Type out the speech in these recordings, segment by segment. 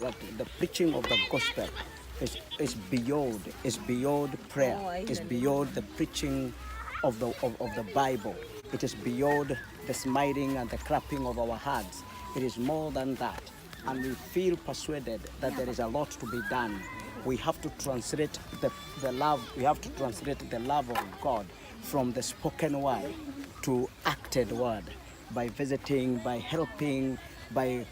That the preaching of the gospel is beyond prayer. It's beyond the preaching of the Bible. It is beyond the smiting and the clapping of our hands. It is more than that. And we feel persuaded that there is a lot to be done. We have to translate the love. We have to translate the love of God from the spoken word to acted word by visiting, by helping, by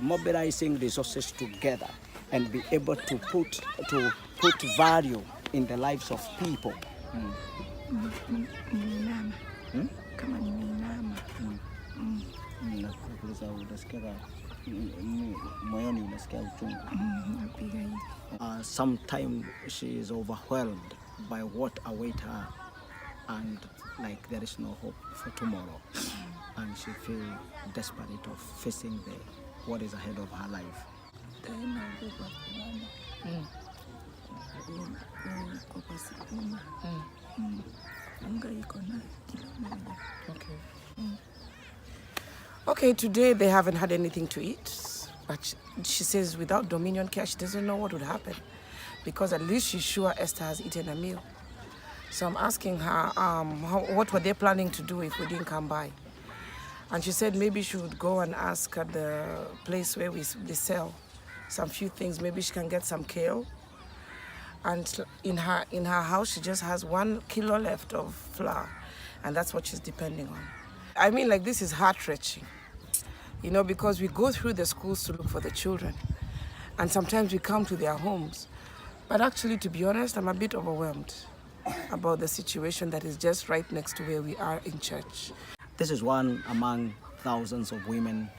mobilizing resources together and be able to put value in the lives of people. Sometimes she is overwhelmed by what awaits her, and like there is no hope for tomorrow, and she feels desperate of facing what is ahead of her life. Okay, today they haven't had anything to eat, but she says without Dominion Care, she doesn't know what would happen, because at least she's sure Esther has eaten a meal. So I'm asking her, what were they planning to do if we didn't come by? And she said maybe she would go and ask at the place where they sell some few things. Maybe she can get some kale. And in her house, she just has 1 kilo left of flour, and that's what she's depending on. I mean, like, this is heart-wrenching, because we go through the schools to look for the children, and sometimes we come to their homes. But actually, to be honest, I'm a bit overwhelmed about the situation that is just right next to where we are in church. This is one among thousands of women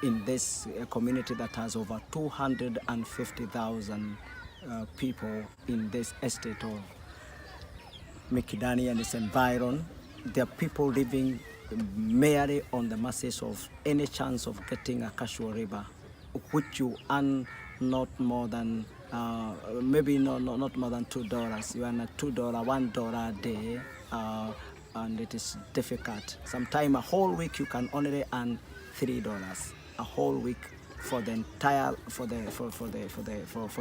in this community that has over 250,000 people in this estate of Mikindani and its environ. There are people living merely on the mercies of any chance of getting a casual labor, which you earn not more than maybe not more than $2. You earn a $2, $1 a day, and it is difficult. Sometimes a whole week you can only earn $3. A whole week for the entire for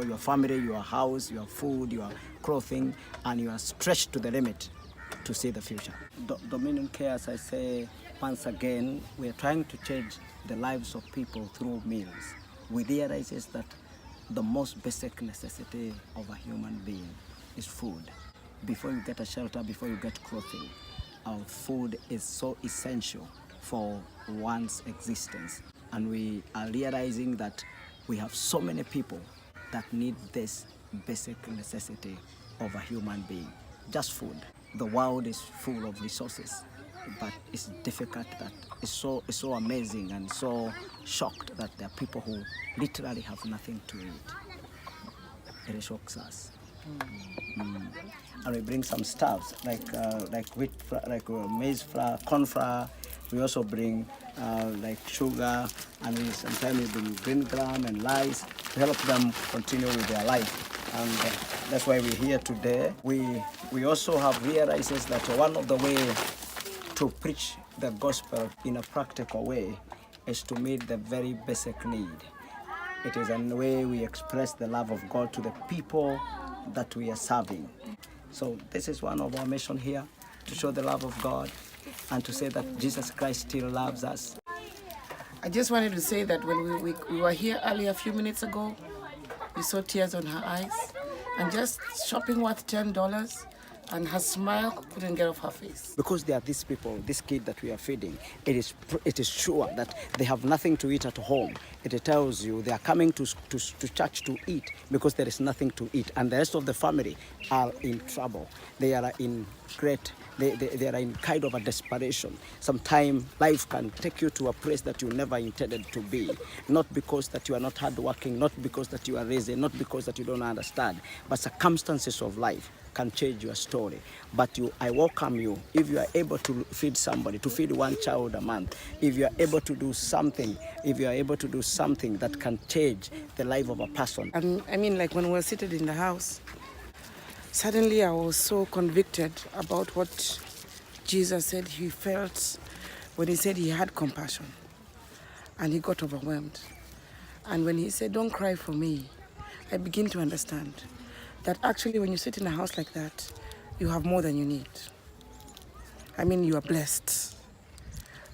your family, your house, your food, your clothing, and you are stretched to the limit to see the future. Dominion Care, as I say once again, we are trying to change the lives of people through meals. We realize that the most basic necessity of a human being is food. Before you get a shelter, before you get clothing, our food is so essential for one's existence. And we are realizing that we have so many people that need this basic necessity of a human being, just food. The world is full of resources, but it's difficult that it's so amazing and so shocked that there are people who literally have nothing to eat. It shocks us. And we bring some stuffs like wheat, maize flour, corn flour. We also bring like sugar, and sometimes we bring green gram and rice to help them continue with their life. And that's why we're here today. We also have realized that one of the ways to preach the gospel in a practical way is to meet the very basic need. It is a way we express the love of God to the people that we are serving. So this is one of our mission here, to show the love of God and to say that Jesus Christ still loves us. I just wanted to say that when we were here earlier a few minutes ago, we saw tears on her eyes, and just shopping worth $10, and her smile couldn't get off her face. Because there are these people, this kid that we are feeding, it is sure that they have nothing to eat at home. It tells you they are coming to church to eat because there is nothing to eat, and the rest of the family are in trouble. They are in they are in kind of a desperation. Sometimes life can take you to a place that you never intended to be. Not because that you are not hardworking, not because that you are lazy, not because that you don't understand, but circumstances of life can change your story. But I welcome you. If you are able to feed somebody, to feed one child a month, if you are able to do something, that can change the life of a person. I mean, like when we were seated in the house, suddenly I was so convicted about what Jesus said he felt when he said he had compassion, and he got overwhelmed. And when he said, don't cry for me, I begin to understand that actually when you sit in a house like that, you have more than you need. I mean, you are blessed.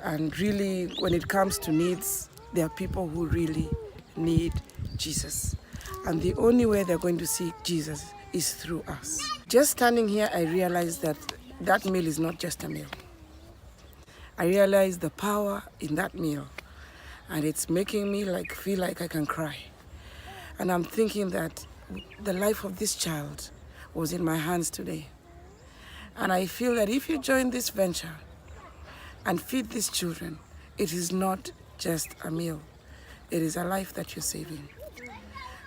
And really, when it comes to needs, there are people who really need Jesus. And the only way they're going to see Jesus is through us. Just standing here, I realized that that meal is not just a meal. I realized the power in that meal, and it's making me feel like I can cry. And I'm thinking that the life of this child was in my hands today. And I feel that if you join this venture and feed these children, it is not just a meal. It is a life that you're saving.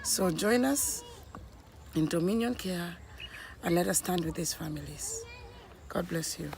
So join us in Dominion Care and let us stand with these families. God bless you.